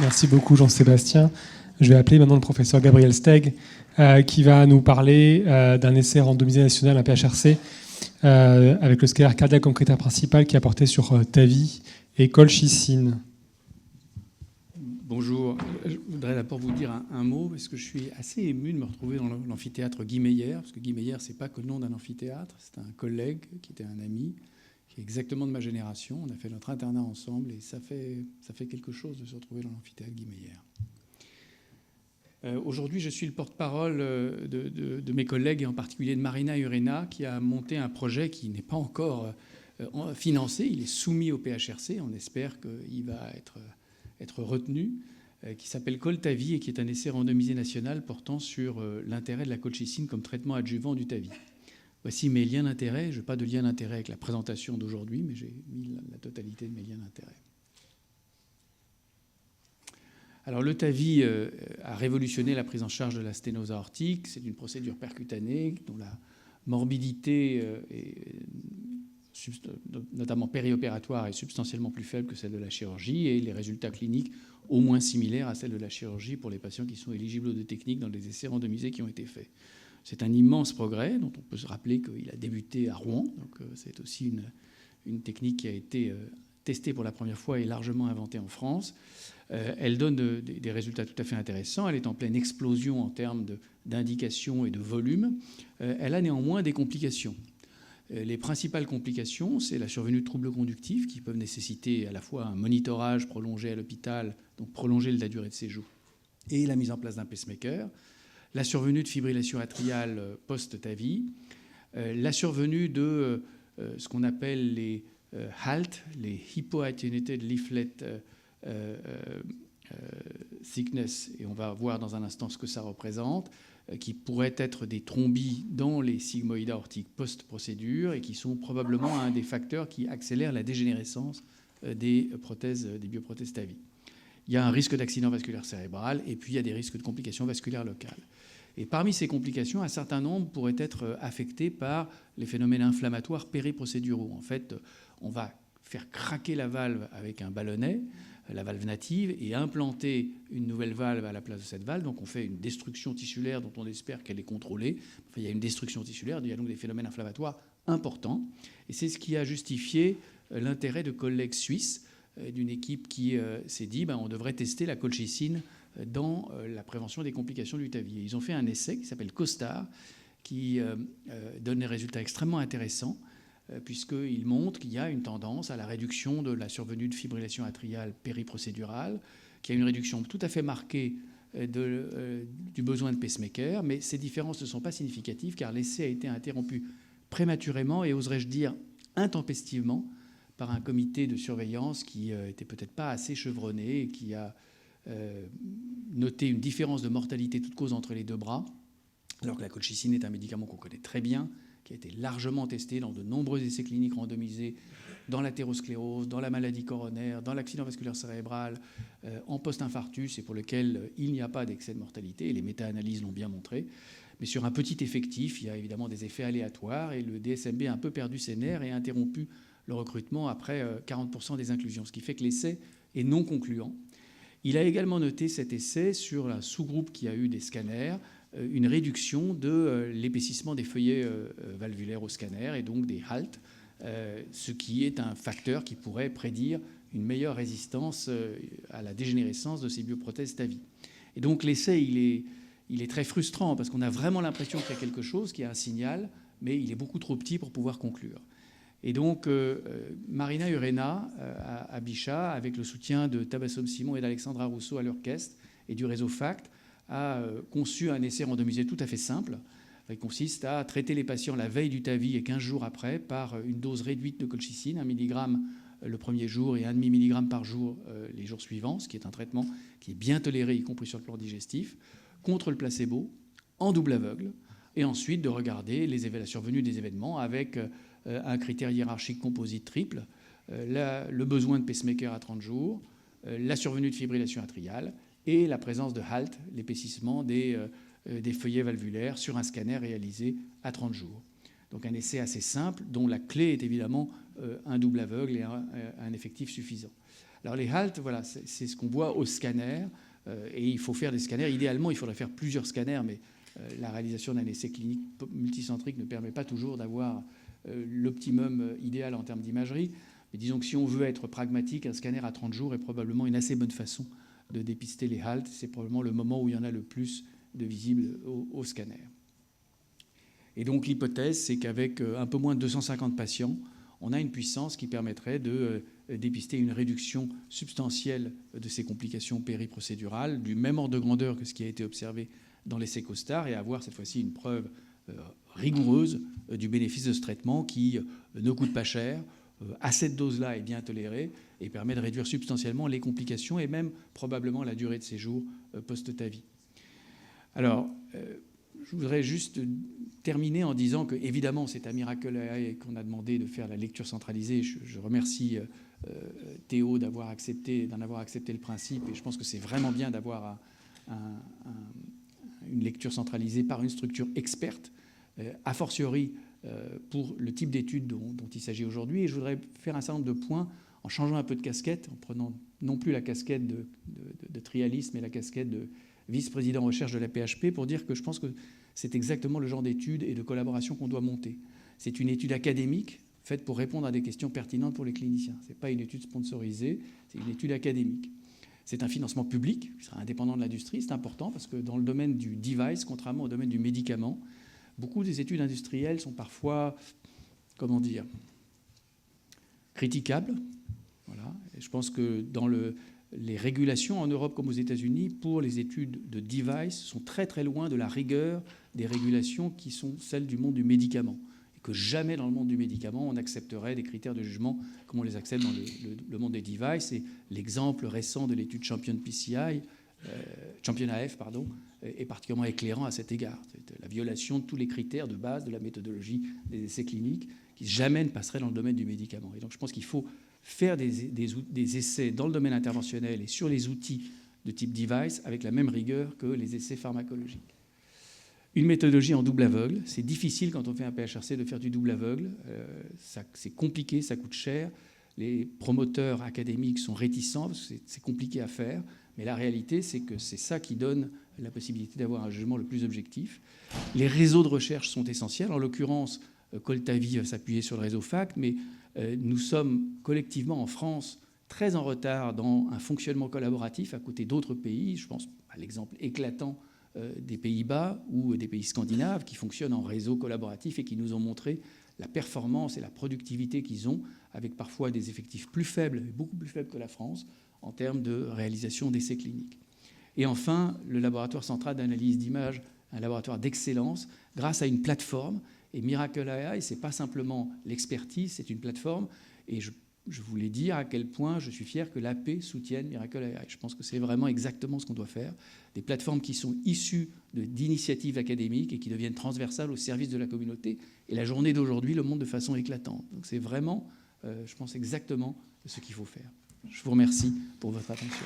Merci beaucoup Jean-Sébastien. Je vais appeler maintenant le professeur Gabriel Steg qui va nous parler d'un essai randomisé national, un PHRC, avec le scalaire cardiaque comme critère principal qui a porté sur TAVI et colchicine. Bonjour, je voudrais d'abord vous dire un mot parce que je suis assez ému de me retrouver dans l'amphithéâtre Guy Meyer, parce que Guy Meyer, c'est pas que le nom d'un amphithéâtre, c'est un collègue qui était un ami, qui est exactement de ma génération. On a fait notre internat ensemble et ça fait quelque chose de se retrouver dans l'amphithéâtre Guy Meyer. Aujourd'hui, je suis le porte-parole de mes collègues et en particulier de Marina Urena qui a monté un projet qui n'est pas encore financé, il est soumis au PHRC, on espère qu'il va être retenu, qui s'appelle Col-TAVI et qui est un essai randomisé national portant sur l'intérêt de la colchicine comme traitement adjuvant du TAVI. Voici mes liens d'intérêt. Je n'ai pas de lien d'intérêt avec la présentation d'aujourd'hui, mais j'ai mis la totalité de mes liens d'intérêt. Alors le TAVI a révolutionné la prise en charge de la sténose aortique. C'est une procédure percutanée dont la morbidité notamment périopératoire, est substantiellement plus faible que celle de la chirurgie et les résultats cliniques au moins similaires à celle de la chirurgie pour les patients qui sont éligibles aux deux techniques dans les essais randomisés qui ont été faits. C'est un immense progrès dont on peut se rappeler qu'il a débuté à Rouen. Donc c'est aussi une technique qui a été testée pour la première fois et largement inventée en France. Elle donne des résultats tout à fait intéressants. Elle est en pleine explosion en termes d'indications et de volume. Elle a néanmoins des complications. Les principales complications, c'est la survenue de troubles conductifs qui peuvent nécessiter à la fois un monitorage prolongé à l'hôpital, donc prolonger la durée de séjour, et la mise en place d'un pacemaker, la survenue de fibrillation atriale post-TAVI, la survenue de ce qu'on appelle les HALT, les Hypoattenuated Leaflet Thickness, et on va voir dans un instant ce que ça représente, qui pourraient être des thrombis dans les sigmoïdes aortiques post-procédure et qui sont probablement un des facteurs qui accélèrent la dégénérescence des bioprothèses TAVI. Il y a un risque d'accident vasculaire cérébral et puis il y a des risques de complications vasculaires locales. Et parmi ces complications, un certain nombre pourraient être affectés par les phénomènes inflammatoires périprocéduraux. En fait, on va faire craquer la valve avec un ballonnet, la valve native, et implanter une nouvelle valve à la place de cette valve. Donc on fait une destruction tissulaire dont on espère qu'elle est contrôlée. Enfin, il y a une destruction tissulaire, il y a donc des phénomènes inflammatoires importants. Et c'est ce qui a justifié l'intérêt de collègues suisses d'une équipe qui s'est dit on devrait tester la colchicine dans la prévention des complications du TAVI. Ils ont fait un essai qui s'appelle COSTAR, qui donne des résultats extrêmement intéressants, puisqu'il montre qu'il y a une tendance à la réduction de la survenue de fibrillation atriale périprocédurale, qu'il y a une réduction tout à fait marquée du besoin de pacemaker, mais ces différences ne sont pas significatives car l'essai a été interrompu prématurément et, oserais-je dire, intempestivement par un comité de surveillance qui n'était peut-être pas assez chevronné et qui a noté une différence de mortalité toute cause entre les deux bras, alors que la colchicine est un médicament qu'on connaît très bien, qui a été largement testé dans de nombreux essais cliniques randomisés dans l'athérosclérose, dans la maladie coronaire, dans l'accident vasculaire cérébral, en post-infarctus, et pour lequel il n'y a pas d'excès de mortalité, et les méta-analyses l'ont bien montré. Mais sur un petit effectif, il y a évidemment des effets aléatoires, et le DSMB a un peu perdu ses nerfs et a interrompu le recrutement après 40% des inclusions, ce qui fait que l'essai est non concluant. Il a également noté cet essai sur un sous-groupe qui a eu des scanners, une réduction de l'épaississement des feuillets valvulaires au scanner et donc des HALT, ce qui est un facteur qui pourrait prédire une meilleure résistance à la dégénérescence de ces bioprothèses TAVI. Et donc l'essai, il est très frustrant parce qu'on a vraiment l'impression qu'il y a quelque chose, qu'il y a un signal, mais il est beaucoup trop petit pour pouvoir conclure. Et donc, Marina Urena à Bichat, avec le soutien de Tabassum Simon et d'Alexandra Rousseau à l'orchestre et du réseau FACT, a conçu un essai randomisé tout à fait simple, qui consiste à traiter les patients la veille du TAVI et 15 jours après par une dose réduite de colchicine, 1 mg le premier jour et 1,5 mg par jour les jours suivants, ce qui est un traitement qui est bien toléré, y compris sur le plan digestif, contre le placebo, en double aveugle, et ensuite de regarder la survenue des événements avec un critère hiérarchique composite triple, le besoin de pacemaker à 30 jours, la survenue de fibrillation atriale et la présence de HALT, l'épaississement des feuillets valvulaires sur un scanner réalisé à 30 jours. Donc un essai assez simple dont la clé est évidemment un double aveugle et un effectif suffisant. Alors les haltes, voilà, c'est ce qu'on voit au scanner. Et il faut faire des scanners. Idéalement, il faudrait faire plusieurs scanners, mais la réalisation d'un essai clinique multicentrique ne permet pas toujours d'avoir l'optimum idéal en termes d'imagerie. Mais disons que si on veut être pragmatique, un scanner à 30 jours est probablement une assez bonne façon de dépister les haltes. C'est probablement le moment où il y en a le plus de visibles au scanner. Et donc l'hypothèse, c'est qu'avec un peu moins de 250 patients, on a une puissance qui permettrait de dépister une réduction substantielle de ces complications périprocédurales, du même ordre de grandeur que ce qui a été observé dans l'essai COSTAR, et avoir cette fois-ci une preuve rigoureuse du bénéfice de ce traitement qui ne coûte pas cher, à cette dose-là est bien toléré, et permet de réduire substantiellement les complications et même probablement la durée de séjour post-TAVI. Alors, je voudrais juste terminer en disant que, évidemment, c'est à Miracle AI qu'on a demandé de faire la lecture centralisée. Je remercie Théo d'en avoir accepté le principe, et je pense que c'est vraiment bien d'avoir une lecture centralisée par une structure experte, a fortiori pour le type d'études dont il s'agit aujourd'hui. Et je voudrais faire un certain nombre de points en changeant un peu de casquette, en prenant non plus la casquette de trialiste, mais la casquette de vice-président recherche de la PHP, pour dire que je pense que c'est exactement le genre d'études et de collaboration qu'on doit monter. C'est une étude académique faite pour répondre à des questions pertinentes pour les cliniciens. Ce n'est pas une étude sponsorisée, c'est une étude académique. C'est un financement public, qui sera indépendant de l'industrie. C'est important parce que dans le domaine du device, contrairement au domaine du médicament, beaucoup des études industrielles sont parfois, comment dire, critiquables. Voilà. Et je pense que dans les régulations en Europe comme aux États-Unis pour les études de device sont très très loin de la rigueur des régulations qui sont celles du monde du médicament. Et que jamais dans le monde du médicament on accepterait des critères de jugement comme on les accepte dans le monde des devices. Et l'exemple récent de l'étude Champion PCI, Champion AF, pardon, est particulièrement éclairant à cet égard. C'est la violation de tous les critères de base de la méthodologie des essais cliniques qui jamais ne passeraient dans le domaine du médicament. Et donc je pense qu'il faut faire des essais dans le domaine interventionnel et sur les outils de type device avec la même rigueur que les essais pharmacologiques. Une méthodologie en double aveugle, c'est difficile quand on fait un PHRC de faire du double aveugle, c'est compliqué, ça coûte cher, les promoteurs académiques sont réticents parce que c'est compliqué à faire, mais la réalité c'est que c'est ça qui donne la possibilité d'avoir un jugement le plus objectif. Les réseaux de recherche sont essentiels, en l'occurrence Coltavi va s'appuyer sur le réseau FACT, mais nous sommes collectivement en France très en retard dans un fonctionnement collaboratif à côté d'autres pays. Je pense à l'exemple éclatant des Pays-Bas ou des pays scandinaves qui fonctionnent en réseau collaboratif et qui nous ont montré la performance et la productivité qu'ils ont, avec parfois des effectifs plus faibles, beaucoup plus faibles que la France, en termes de réalisation d'essais cliniques. Et enfin, le laboratoire central d'analyse d'images, un laboratoire d'excellence, grâce à une plateforme. Et Miracle AI, ce n'est pas simplement l'expertise, c'est une plateforme. Et je voulais dire à quel point je suis fier que l'AP soutienne Miracle AI. Je pense que c'est vraiment exactement ce qu'on doit faire. Des plateformes qui sont issues d'initiatives académiques et qui deviennent transversales au service de la communauté. Et la journée d'aujourd'hui le montre de façon éclatante. Donc c'est vraiment, je pense, exactement ce qu'il faut faire. Je vous remercie pour votre attention.